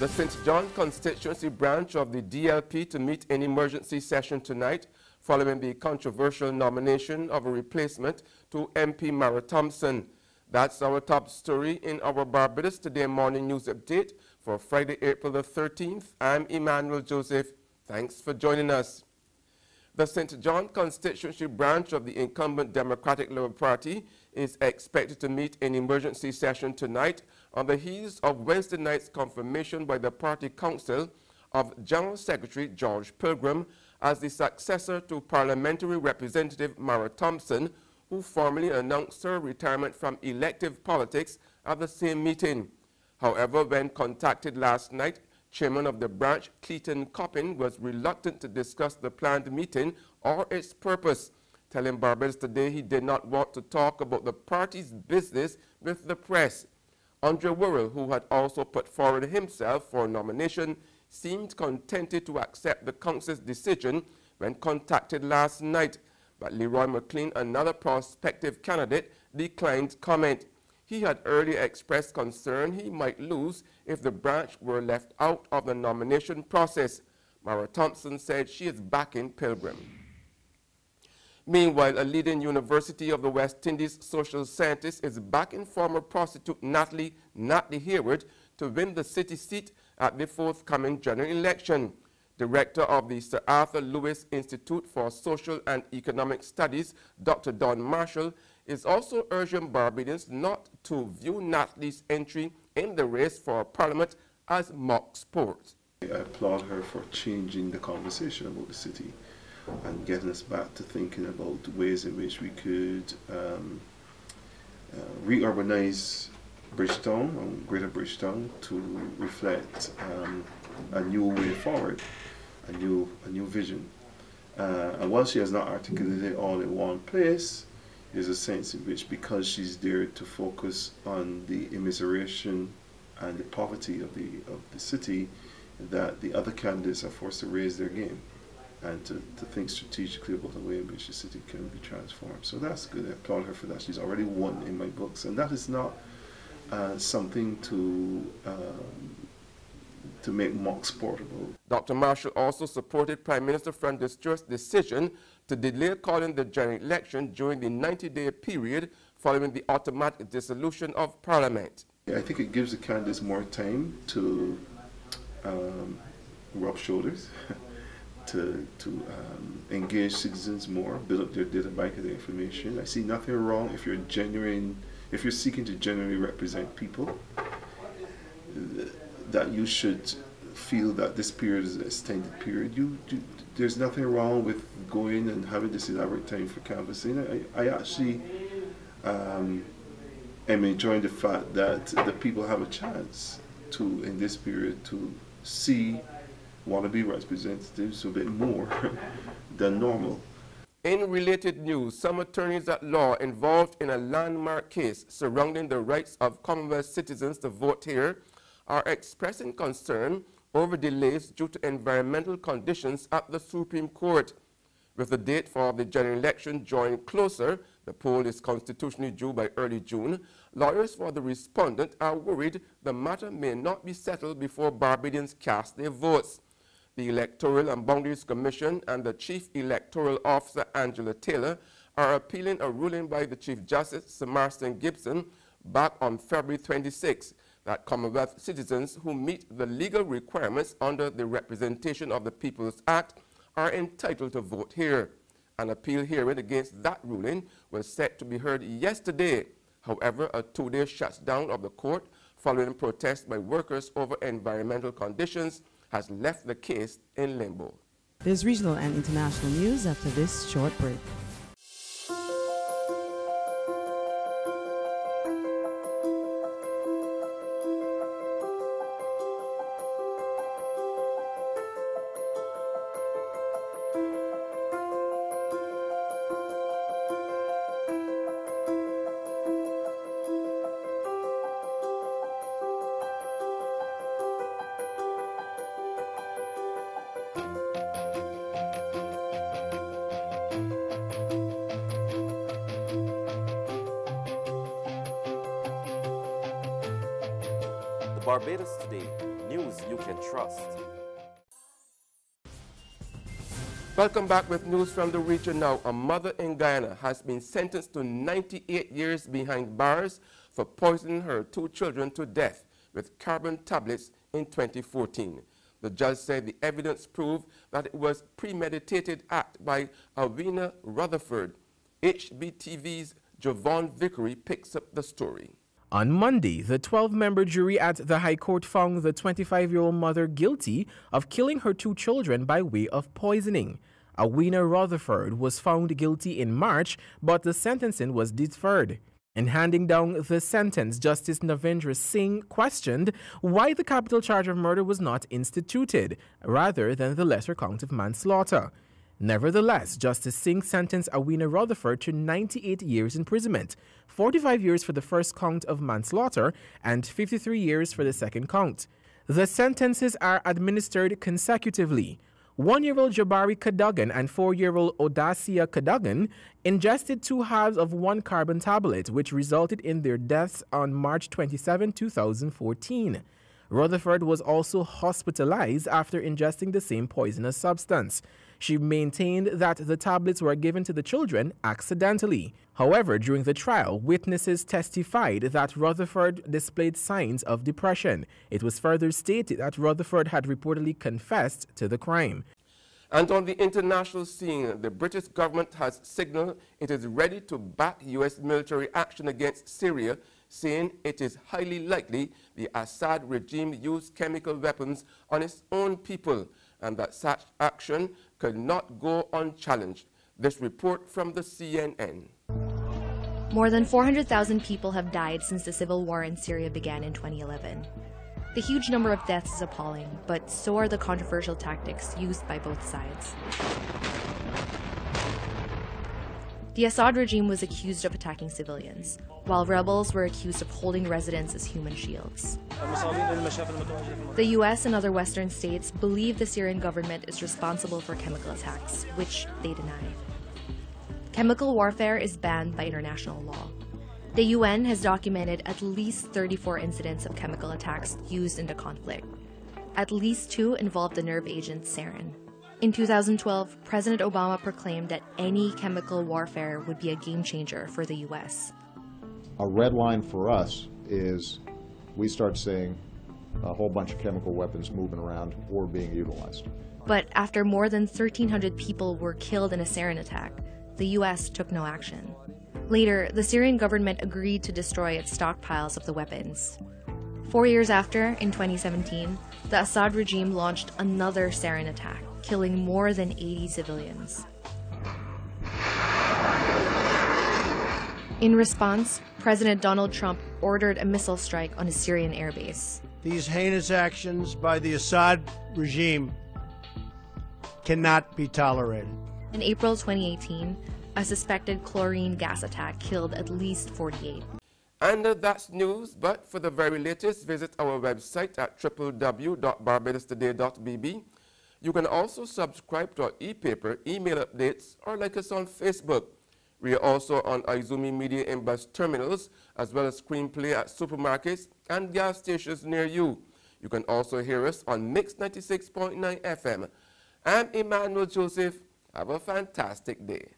The St. John constituency branch of the DLP to meet in emergency session tonight following the controversial nomination of a replacement to MP Mara Thompson. That's our top story in our Barbados Today morning news update for Friday, April the 13th. I'm Emmanuel Joseph. Thanks for joining us. The St. John constituency branch of the incumbent Democratic Labour Party is expected to meet in emergency session tonight on the heels of Wednesday night's confirmation by the party council of General Secretary George Pilgrim as the successor to Parliamentary Representative Mara Thompson, who formally announced her retirement from elective politics at the same meeting. However, when contacted last night, Chairman of the branch, Clayton Coppin, was reluctant to discuss the planned meeting or its purpose, telling Barbados Today he did not want to talk about the party's business with the press. Andre Worrell, who had also put forward himself for a nomination, seemed contented to accept the council's decision when contacted last night. But Leroy McLean, another prospective candidate, declined comment. He had earlier expressed concern he might lose if the branch were left out of the nomination process. Mara Thompson said she is backing Pilgrim. Meanwhile, a leading University of the West Indies social scientist is backing former prostitute Natalie Harewood to win the city seat at the forthcoming general election. Director of the Sir Arthur Lewis Institute for Social and Economic Studies, Dr. Don Marshall, is also urging Barbadians not to view Natalie's entry in the race for Parliament as mock sport. I applaud her for changing the conversation about the city and getting us back to thinking about ways in which we could re-urbanize Bridgetown, Greater Bridgetown, to reflect a new way forward, a new vision. And while she has not articulated it all in one place, there's a sense in which, because she's there to focus on the immiseration and the poverty of the city, that the other candidates are forced to raise their game and to think strategically about the way in which the city can be transformed. So that's good. I applaud her for that. She's already won in my books, and that is not something to make mock sportable. Dr. Marshall also supported Prime Minister Francis Stewart's decision to delay calling the general election during the 90-day period following the automatic dissolution of Parliament. I think it gives the candidates more time to rub shoulders, to engage citizens more, build up their data bank of the information. I see nothing wrong if you're seeking to genuinely represent people, that you should feel that this period is an extended period. There's nothing wrong with going and having this elaborate time for canvassing. I actually am enjoying the fact that the people have a chance to, in this period, to see wannabe representatives a bit more than normal. In related news, some attorneys at law involved in a landmark case surrounding the rights of Commonwealth citizens to vote here are expressing concern over delays due to environmental conditions at the Supreme Court. With the date for the general election drawing closer, the poll is constitutionally due by early June, lawyers for the respondent are worried the matter may not be settled before Barbadians cast their votes. The Electoral and Boundaries Commission and the Chief Electoral Officer, Angela Taylor, are appealing a ruling by the Chief Justice, Sir Marston Gibson, back on February 26 that Commonwealth citizens who meet the legal requirements under the Representation of the People's Act are entitled to vote here. An appeal hearing against that ruling was set to be heard yesterday. However, a two-day shutdown of the court following protests by workers over environmental conditions has left the case in limbo. There's regional and international news after this short break. Barbados Today, news you can trust. Welcome back with news from the region now. A mother in Guyana has been sentenced to 98 years behind bars for poisoning her 2 children to death with carbon tablets in 2014. The judge said the evidence proved that it was a premeditated act by Awina Rutherford. HBTV's Javon Vickery picks up the story. On Monday, the 12-member jury at the High Court found the 25-year-old mother guilty of killing her 2 children by way of poisoning. Awina Rutherford was found guilty in March, but the sentencing was deferred. In handing down the sentence, Justice Navendra Singh questioned why the capital charge of murder was not instituted, rather than the lesser count of manslaughter. Nevertheless, Justice Singh sentenced Awina Rutherford to 98 years imprisonment, 45 years for the first count of manslaughter, and 53 years for the second count. The sentences are administered consecutively. 1-year-old Jabari Cadogan and 4-year-old Odacia Cadogan ingested 2 halves of 1 carbon tablet, which resulted in their deaths on March 27, 2014. Rutherford was also hospitalized after ingesting the same poisonous substance. She maintained that the tablets were given to the children accidentally. However, during the trial, witnesses testified that Rutherford displayed signs of depression. It was further stated that Rutherford had reportedly confessed to the crime. And on the international scene, the British government has signaled it is ready to back U.S. military action against Syria, saying it is highly likely the Assad regime used chemical weapons on its own people and that such action could not go unchallenged. This report from the CNN. More than 400,000 people have died since the civil war in Syria began in 2011. The huge number of deaths is appalling, but so are the controversial tactics used by both sides. The Assad regime was accused of attacking civilians, while rebels were accused of holding residents as human shields. The US and other Western states believe the Syrian government is responsible for chemical attacks, which they deny. Chemical warfare is banned by international law. The UN has documented at least 34 incidents of chemical attacks used in the conflict. At least 2 involved the nerve agent sarin. In 2012, President Obama proclaimed that any chemical warfare would be a game changer for the US. A red line for us is we start seeing a whole bunch of chemical weapons moving around or being utilized. But after more than 1,300 people were killed in a sarin attack, the US took no action. Later, the Syrian government agreed to destroy its stockpiles of the weapons. 4 years after, in 2017, the Assad regime launched another sarin attack, killing more than 80 civilians. In response, President Donald Trump ordered a missile strike on a Syrian airbase. These heinous actions by the Assad regime cannot be tolerated. In April 2018, a suspected chlorine gas attack killed at least 48. And that's news, but for the very latest, visit our website at www.barbadostoday.bb. You can also subscribe to our e-paper, email updates, or like us on Facebook. We are also on Izumi Media in bus terminals, as well as screenplay at supermarkets and gas stations near you. You can also hear us on Mix 96.9 FM. I'm Emmanuel Joseph. Have a fantastic day.